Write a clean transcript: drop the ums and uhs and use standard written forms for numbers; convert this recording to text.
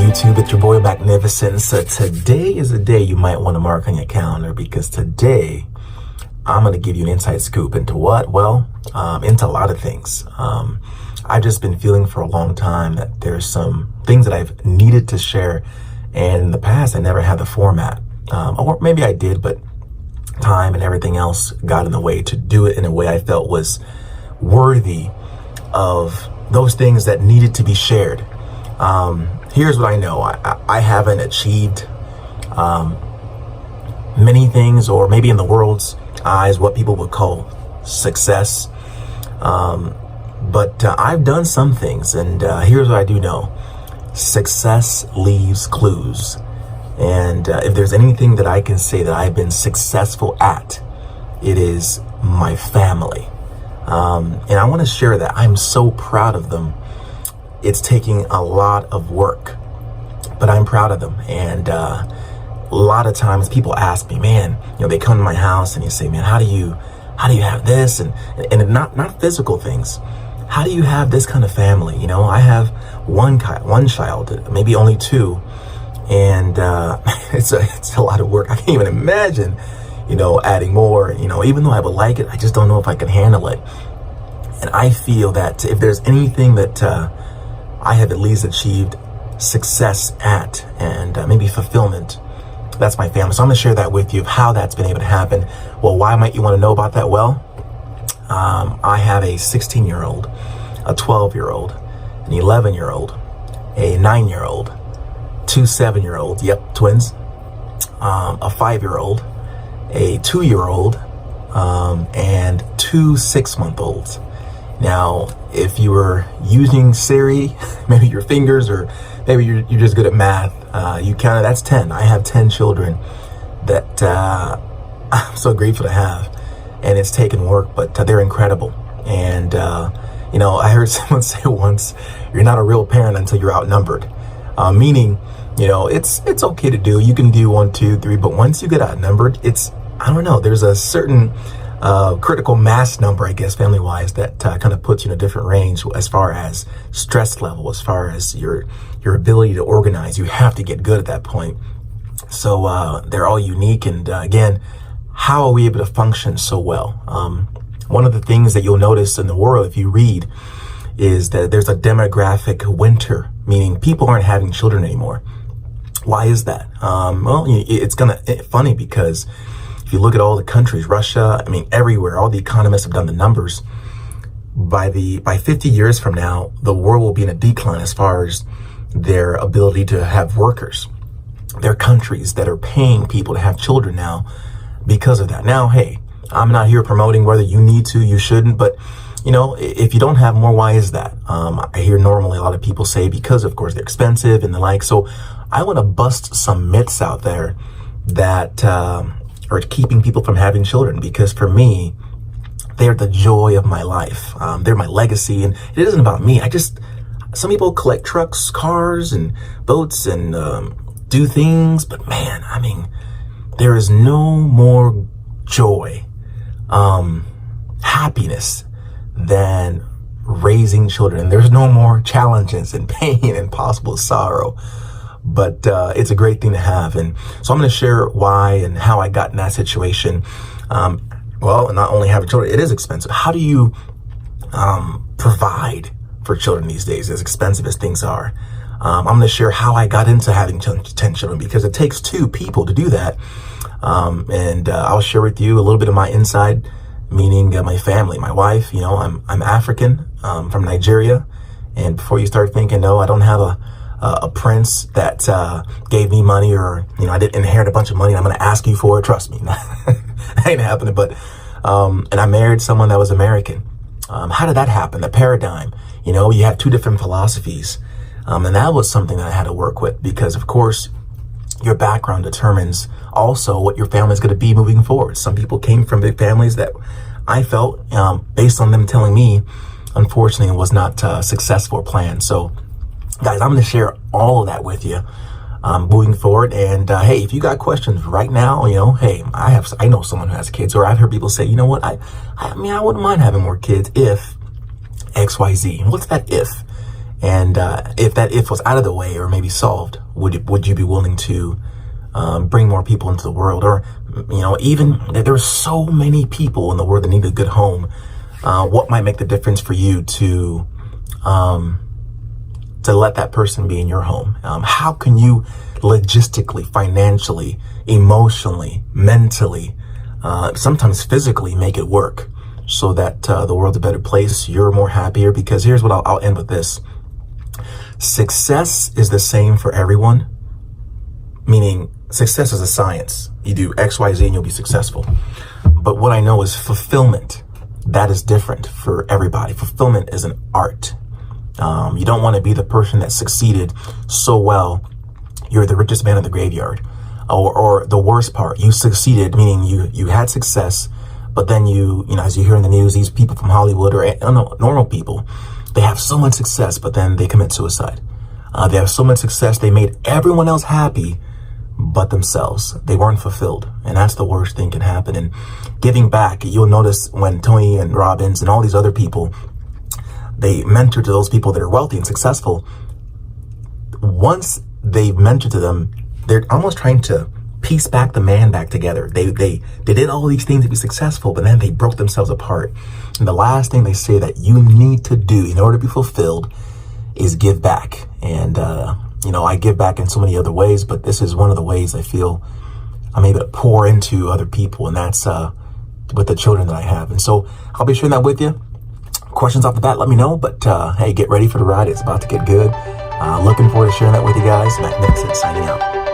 YouTube? It's your boy Magnificent. So today is a day you might want to mark on your calendar, because today I'm going to give you an inside scoop into what? Well, into a lot of things. I've just been feeling for a long time that there's some things that I've needed to share, and in the past I never had the format, or maybe I did, but time and everything else got in the way to do it in a way I felt was worthy of those things that needed to be shared. Here's what I know. I haven't achieved many things, or maybe in the world's eyes, what people would call success. But I've done some things, and here's what I do know. Success leaves clues. And if there's anything that I can say that I've been successful at, it is my family. And I want to share that. I'm so proud of them. It's taking a lot of work, but I'm proud of them. And a lot of times people ask me, man, they come to my house and you say, man, how do you have this? And not physical things. How do you have this kind of family? I have one child, maybe only two. And it's a lot of work. I can't even imagine, adding more. Even though I would like it, I just don't know if I can handle it. And I feel that if there's anything that I have at least achieved success at, and maybe fulfillment, that's my family. So I'm going to share that with you, of how that's been able to happen. Well, why might you want to know about that? Well, I have a 16-year-old, a 12-year-old, an 11-year-old, a 9-year-old, two 7-year-olds, yep, twins, a 5-year-old, a 2-year-old, and two 6-month-olds. Now, if you were using Siri, maybe your fingers, or maybe you're just good at math, you counted, that's 10. I have 10 children that I'm so grateful to have. And it's taken work, but they're incredible. And, I heard someone say once, you're not a real parent until you're outnumbered. Meaning, it's okay to do. You can do 1, 2, 3, but once you get outnumbered, I don't know, there's a certain critical mass number, I guess, family-wise, that kind of puts you in a different range as far as stress level, as far as your ability to organize. You have to get good at that point. So they're all unique. And again, how are we able to function so well? One of the things that you'll notice in the world, if you read, is that there's a demographic winter, meaning people aren't having children anymore. Why is that? Well, it's funny, because if you look at all the countries, Russia, everywhere, all the economists have done the numbers. By 50 years from now, the world will be in a decline as far as their ability to have workers. There are countries that are paying people to have children now because of that. Now, hey, I'm not here promoting whether you need to, you shouldn't, but if you don't have more, why is that? I hear normally a lot of people say because, of course, they're expensive and the like. So I want to bust some myths out there that are keeping people from having children, because for me, they're the joy of my life. They're my legacy, and it isn't about me. Some people collect trucks, cars, and boats, and do things, but man, there is no more joy, happiness than raising children. There's no more challenges and pain and possible sorrow, but it's a great thing to have. And so I'm going to share why and how I got in that situation. Well, not only having children, it is expensive. How do you provide for children these days, as expensive as things are? I'm going to share how I got into having 10 children, because it takes 2 people to do that. And I'll share with you a little bit of my inside, meaning my family, my wife. I'm African, from Nigeria. And before you start thinking, no, I don't have a prince that gave me money, or I didn't inherit a bunch of money, I'm going to ask you for it. Trust me, that ain't happening. But and I married someone that was American. How did that happen? The paradigm. You have 2 different philosophies, and that was something that I had to work with, because of course your background determines also what your family is going to be moving forward. Some people came from big families that I felt, based on them telling me, unfortunately, it was not successful or planned. So guys, I'm going to share all of that with you moving forward. And hey, if you got questions right now, hey, I know someone who has kids, or I've heard people say, you know what, I wouldn't mind having more kids if XYZ. And what's that if? And if that if was out of the way or maybe solved, would you be willing to bring more people into the world? Or, even there's so many people in the world that need a good home. What might make the difference for you to let that person be in your home? How can you logistically, financially, emotionally, mentally, sometimes physically make it work so that the world's a better place, you're more happier? Because here's what I'll end with this. Success is the same for everyone, meaning success is a science. You do X, Y, Z and you'll be successful. But what I know is fulfillment. That is different for everybody. Fulfillment is an art. You don't want to be the person that succeeded so well, you're the richest man in the graveyard. Or the worst part, you succeeded, meaning you had success, but then as you hear in the news, these people from Hollywood or normal people, they have so much success, but then they commit suicide. They have so much success, they made everyone else happy, but themselves. They weren't fulfilled. And that's the worst thing can happen. And giving back, you'll notice when Tony and Robbins and all these other people, they mentor to those people that are wealthy and successful. Once they mentor to them, they're almost trying to piece back the man back together. They did all these things to be successful, but then they broke themselves apart. And the last thing they say that you need to do in order to be fulfilled is give back. And, I give back in so many other ways, but this is one of the ways I feel I'm able to pour into other people. And that's, with the children that I have. And so I'll be sharing that with you. Questions off the bat, let me know. But, hey, get ready for the ride. It's about to get good. Looking forward to sharing that with you guys. Magnificent signing out.